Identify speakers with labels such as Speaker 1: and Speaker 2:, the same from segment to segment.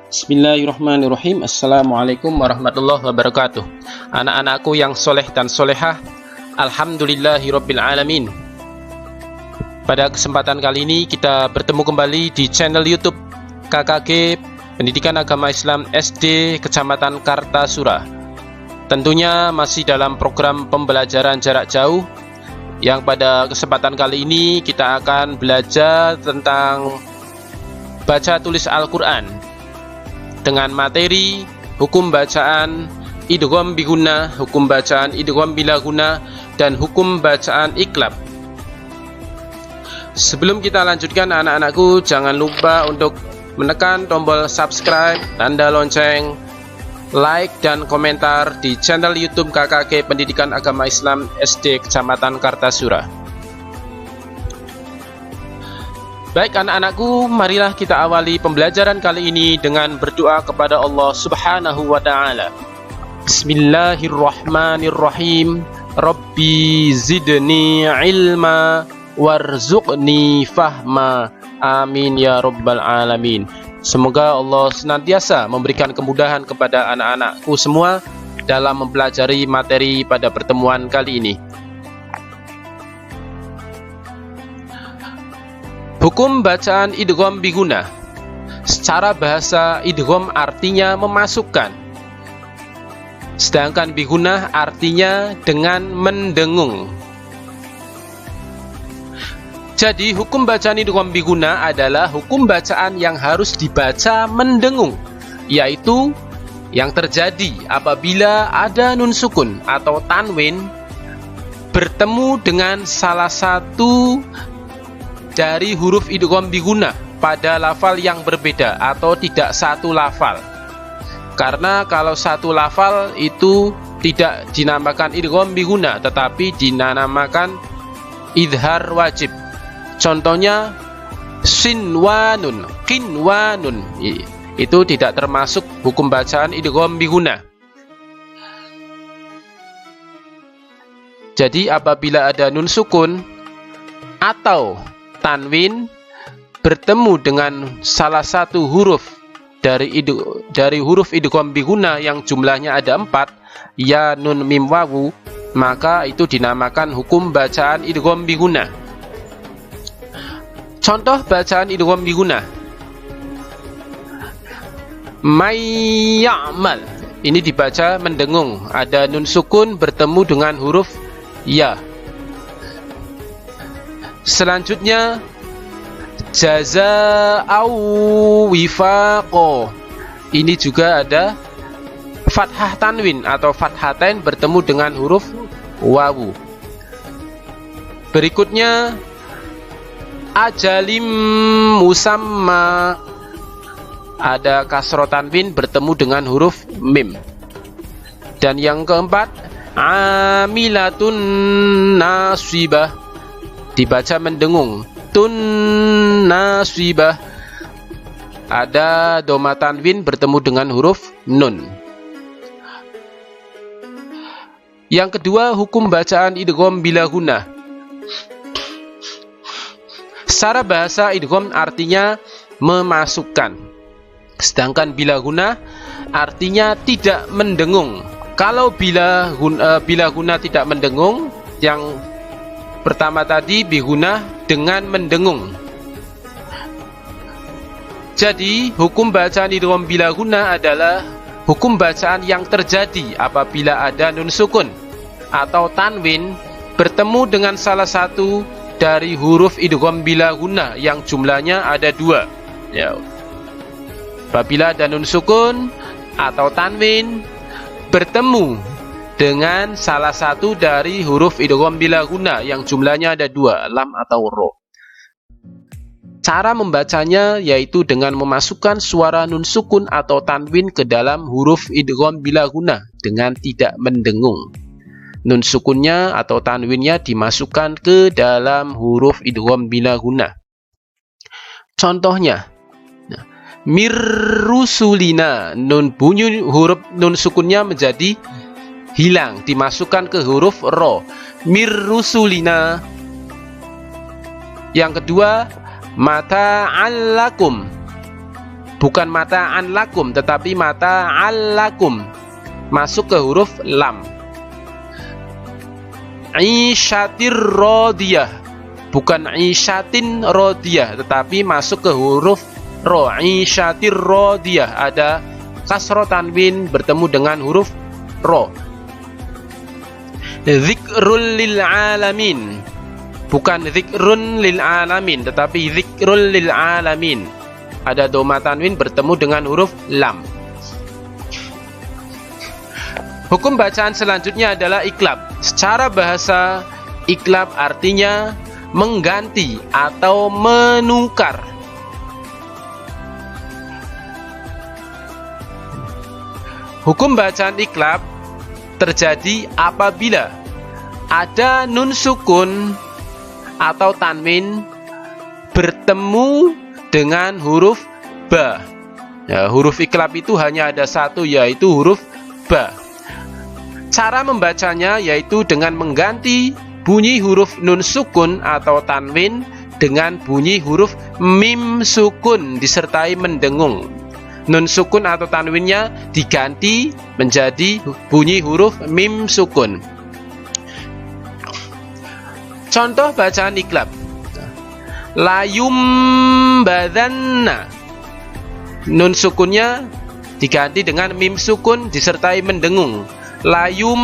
Speaker 1: Bismillahirrahmanirrahim. Assalamualaikum warahmatullahi wabarakatuh. Anak-anakku yang soleh dan solehah, alhamdulillahirabbil alamin. Pada kesempatan kali ini kita bertemu kembali di channel YouTube KKG Pendidikan Agama Islam SD Kecamatan Kartasura. Tentunya masih dalam program pembelajaran jarak jauh, yang pada kesempatan kali ini kita akan belajar tentang baca tulis Al-Quran dengan materi hukum bacaan idgham biguna, hukum bacaan idgham bila guna, dan hukum bacaan iklab. Sebelum kita lanjutkan, anak-anakku jangan lupa untuk menekan tombol subscribe, tanda lonceng, like dan komentar di channel YouTube KKG Pendidikan Agama Islam SD Kecamatan Kartasura. Baik anak-anakku, marilah kita awali pembelajaran kali ini dengan berdoa kepada Allah Subhanahu wa Ta'ala. Bismillahirrahmanirrahim. Rabbi zidni ilma warzuqni fahma. Amin ya rabbal alamin. Semoga Allah senantiasa memberikan kemudahan kepada anak-anakku semua dalam mempelajari materi pada pertemuan kali ini. Hukum bacaan idgham biguna. Secara bahasa, idgham artinya memasukkan, sedangkan biguna artinya dengan mendengung. Jadi hukum bacaan idgham biguna adalah hukum bacaan yang harus dibaca mendengung, yaitu yang terjadi apabila ada nun sukun atau tanwin bertemu dengan salah satu dari huruf idgham biguna pada lafal yang berbeda atau tidak satu lafal. Karena kalau satu lafal itu tidak dinamakan idgham biguna, tetapi dinamakan idhar wajib. Contohnya sinwanun, qinwanun, itu tidak termasuk hukum bacaan idgham biguna. Jadi apabila ada nun sukun atau tanwin bertemu dengan salah satu huruf dari huruf idgham biguna yang jumlahnya ada 4, ya, nun, mim, wawu, maka itu dinamakan hukum bacaan idgham biguna. Contoh bacaan idgham biguna: may ya'mal, ini dibaca mendengung, ada nun sukun bertemu dengan huruf ya. Selanjutnya jaza'au wifaqo, ini juga ada fathah tanwin atau fathatain bertemu dengan huruf wawu. Berikutnya ajalim musamma, ada kasroh tanwin bertemu dengan huruf mim. Dan yang keempat amilatun nasibah, dibaca mendengung, tun nasibah, ada doma tanwin bertemu dengan huruf nun. Yang kedua, hukum bacaan idgham bila guna. Secara bahasa, idgham artinya memasukkan, sedangkan bila guna artinya tidak mendengung. Kalau bila guna tidak mendengung, yang pertama tadi biguna dengan mendengung. Jadi hukum bacaan idgham bila guna adalah hukum bacaan yang terjadi apabila ada nun sukun atau tanwin bertemu dengan salah satu dari huruf idgham bila guna yang jumlahnya ada 2, ya. Apabila ada nun sukun atau tanwin bertemu dengan salah satu dari huruf idgham bila guna yang jumlahnya ada 2, lam atau ro. Cara membacanya yaitu dengan memasukkan suara nun sukun atau tanwin ke dalam huruf idgham bila guna dengan tidak mendengung. Nun sukunnya atau tanwinnya dimasukkan ke dalam huruf idgham bila guna. Contohnya, mirrusulina, nun bunyi huruf nun sukunnya menjadi hilang, dimasukkan ke huruf ro, mirrusulina. Yang kedua, mata'allakum, Bukan mata'an lakum, tetapi mata'al lakum. Masuk ke huruf lam. Isyatir rodiyah, bukan isyatin rodiyah, tetapi masuk ke huruf ro. Isyatir rodiyah, ada kasro tanwin bertemu dengan huruf ro. Zikrul lil alamin, bukan zikrun lil alamin, tetapi zikrul lil alamin, ada doma tanwin bertemu dengan huruf lam. Hukum bacaan selanjutnya adalah iklab. Secara bahasa, iklab artinya mengganti atau menukar. Hukum bacaan iklab terjadi apabila ada nun sukun atau tanwin bertemu dengan huruf ba. Ya, huruf iklab itu hanya ada satu, yaitu huruf ba. Cara membacanya yaitu dengan mengganti bunyi huruf nun sukun atau tanwin dengan bunyi huruf mim sukun disertai mendengung. Nun sukun atau tanwinnya diganti menjadi bunyi huruf mim sukun. Contoh bacaan iklab. Layum badanna, nun sukunnya diganti dengan mim sukun disertai mendengung. Layum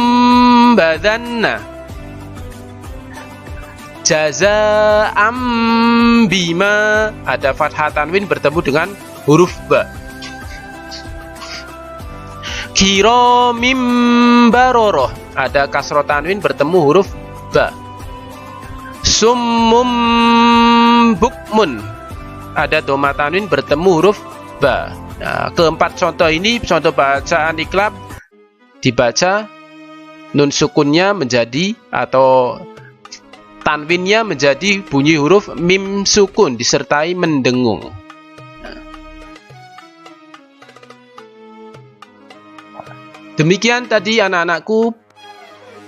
Speaker 1: badanna. Jazaa'am bima, ada fathah tanwin bertemu dengan huruf ba. Kiramim baroroh, ada kasro tanwin bertemu huruf ba. Summum bukmun, ada doma tanwin bertemu huruf ba. Nah, keempat contoh ini contoh bacaan iklab, dibaca nun sukunnya menjadi atau tanwinnya menjadi bunyi huruf mim sukun disertai mendengung. Demikian tadi anak-anakku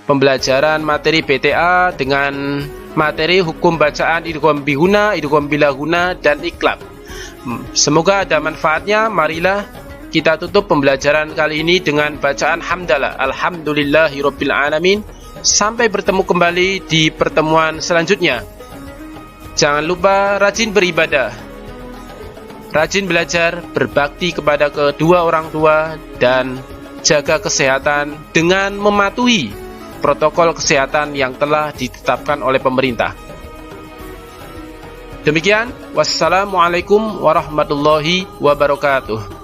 Speaker 1: pembelajaran materi PTA dengan materi hukum bacaan idgham bihuna, idgham bilahuna, dan iklab. Semoga ada manfaatnya. Marilah kita tutup pembelajaran kali ini dengan bacaan hamdalah. Alhamdulillahirabbil alamin. Sampai bertemu kembali di pertemuan selanjutnya. Jangan lupa rajin beribadah, rajin belajar, berbakti kepada kedua orang tua, dan jaga kesehatan dengan mematuhi protokol kesehatan yang telah ditetapkan oleh pemerintah. Demikian, wassalamualaikum warahmatullahi wabarakatuh.